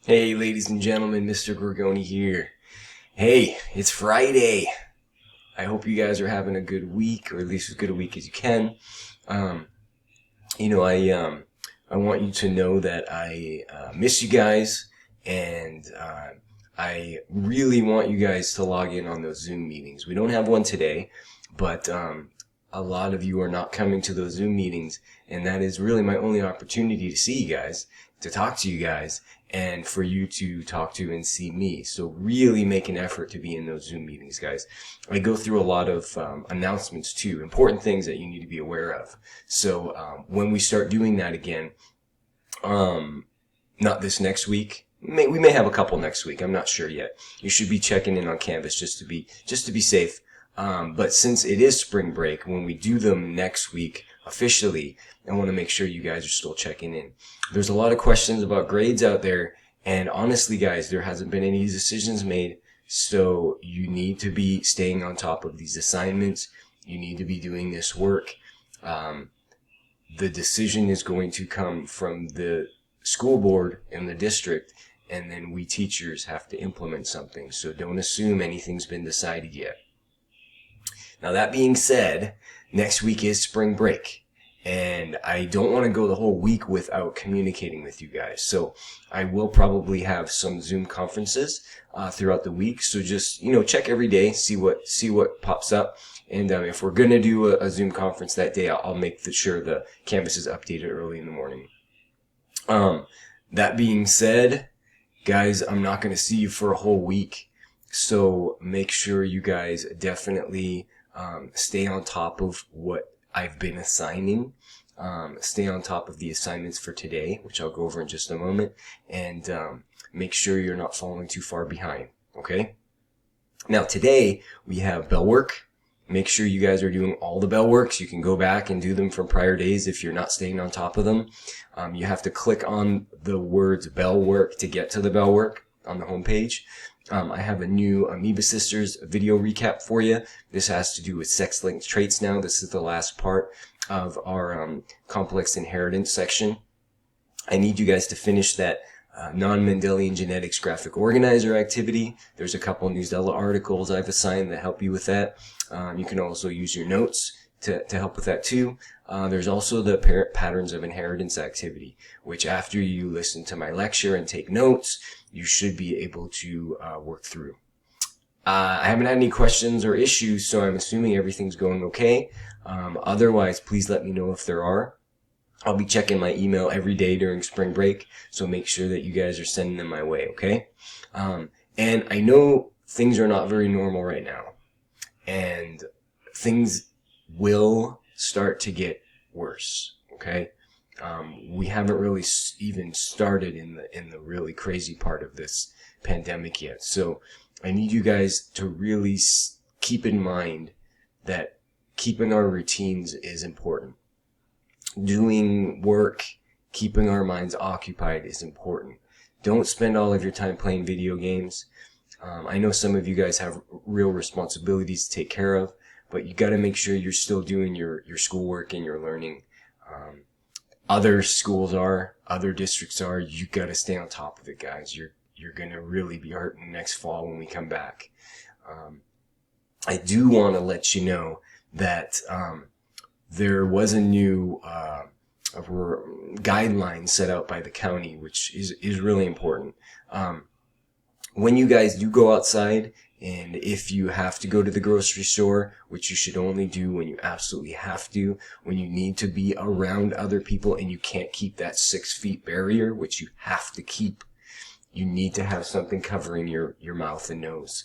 Hey, ladies and gentlemen, Mr. Gorgoni here. Hey, it's Friday. I hope you guys are having a good week, or at least as good a week as you can. Um, I want you to know that I miss you guys, and I really want you guys to log in on those Zoom meetings. We don't have one today, but a lot of you are not coming to those Zoom meetings, and that is really my only opportunity to see you guys, to talk to you guys, and for you to talk to and see me. So really make an effort to be in those Zoom meetings, guys. I go through a lot of announcements too, important things that you need to be aware of. So when we start doing that again, not this next week. We may have a couple next week. I'm not sure yet. You should be checking in on Canvas just to be safe. But since it is spring break, when we do them next week officially, I want to make sure you guys are still checking in. There's a lot of questions about grades out there, and honestly, guys, there hasn't been any decisions made. So you need to be staying on top of these assignments. You need to be doing this work. The decision is going to come from the school board and the district, and then we teachers have to implement something. So don't assume anything's been decided yet. Now, that being said, next week is spring break, and I don't want to go the whole week without communicating with you guys. So I will probably have some Zoom conferences throughout the week. So just, check every day, see what pops up. And if we're going to do a Zoom conference that day, I'll make sure the Canvas is updated early in the morning. That being said, guys, I'm not going to see you for a whole week. So make sure you guys definitely stay on top of what I've been assigning. Stay on top of the assignments for today, which I'll go over in just a moment. And make sure you're not falling too far behind. Okay? Now, today we have bell work. Make sure you guys are doing all the bell works. You can go back and do them from prior days if you're not staying on top of them. You have to click on the words bell work to get to the bell work on the homepage. I have a new Amoeba Sisters video recap for you. This has to do with sex-linked traits now. This is the last part of our complex inheritance section. I need you guys to finish that non-Mendelian genetics graphic organizer activity. There's a couple Newsella articles I've assigned that help you with that. You can also use your notes to help with that too. There's also the parent patterns of inheritance activity, which after you listen to my lecture and take notes, you should be able to work through. I haven't had any questions or issues, so I'm assuming everything's going okay. Otherwise, please let me know if there are. I'll be checking my email every day during spring break, so make sure that you guys are sending them my way, okay? And I know things are not very normal right now, and things will start to get worse, okay? We haven't really even started in the really crazy part of this pandemic yet, so I need you guys to really keep in mind that keeping our routines is important. Doing work, keeping our minds occupied is important. Don't spend all of your time playing video games. I know some of you guys have real responsibilities to take care of, but you got to make sure you're still doing your schoolwork and your learning. Other schools are, other districts are. You got to stay on top of it, guys. You're going to really be hurting next fall when we come back. I do want to let you know that there was a new guideline set out by the county, which is really important. When you guys do go outside, and if you have to go to the grocery store, which you should only do when you absolutely have to, when you need to be around other people and you can't keep that 6 feet barrier, which you have to keep, you need to have something covering your mouth and nose.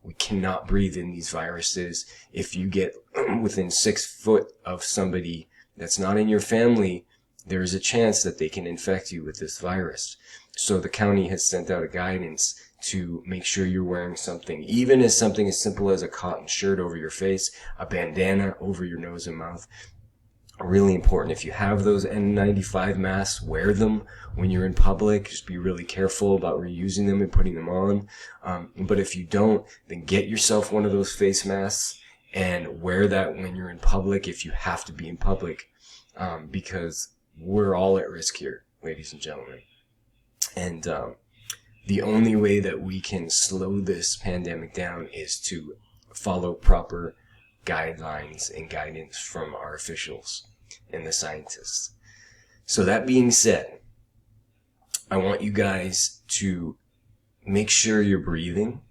We cannot breathe in these viruses. If you get within 6 foot of somebody that's not in your family, there is a chance that they can infect you with this virus. So the county has sent out a guidance to make sure you're wearing something, even as something as simple as a cotton shirt over your face, a bandana over your nose and mouth. Really important. If you have those N95 masks, wear them when you're in public. Just be really careful about reusing them and putting them on. But if you don't, then get yourself one of those face masks and wear that when you're in public if you have to be in public, because we're all at risk here, ladies and gentlemen. And the only way that we can slow this pandemic down is to follow proper guidelines and guidance from our officials and the scientists. So that being said, I want you guys to make sure you're breathing.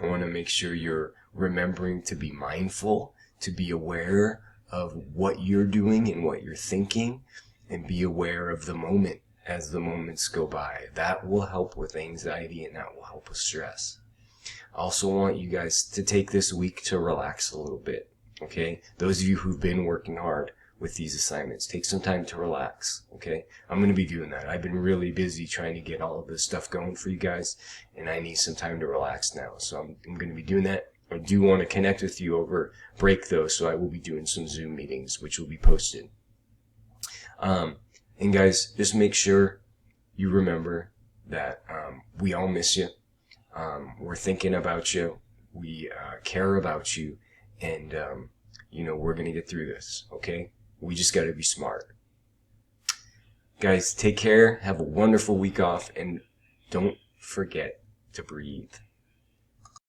I want to make sure you're remembering to be mindful, to be aware of what you're doing and what you're thinking, and be aware of the moment as the moments go by. That will help with anxiety and that will help with stress. I also want you guys to take this week to relax a little bit, okay? Those of you who've been working hard with these assignments, take some time to relax, okay? I'm going to be doing that. I've been really busy trying to get all of this stuff going for you guys, and I need some time to relax now. So I'm going to be doing that. I do want to connect with you over break, though, so I will be doing some Zoom meetings, which will be posted. And guys, just make sure you remember that we all miss you. We're thinking about you. We care about you. And, we're going to get through this, okay? We just got to be smart. Guys, take care. Have a wonderful week off. And don't forget to breathe.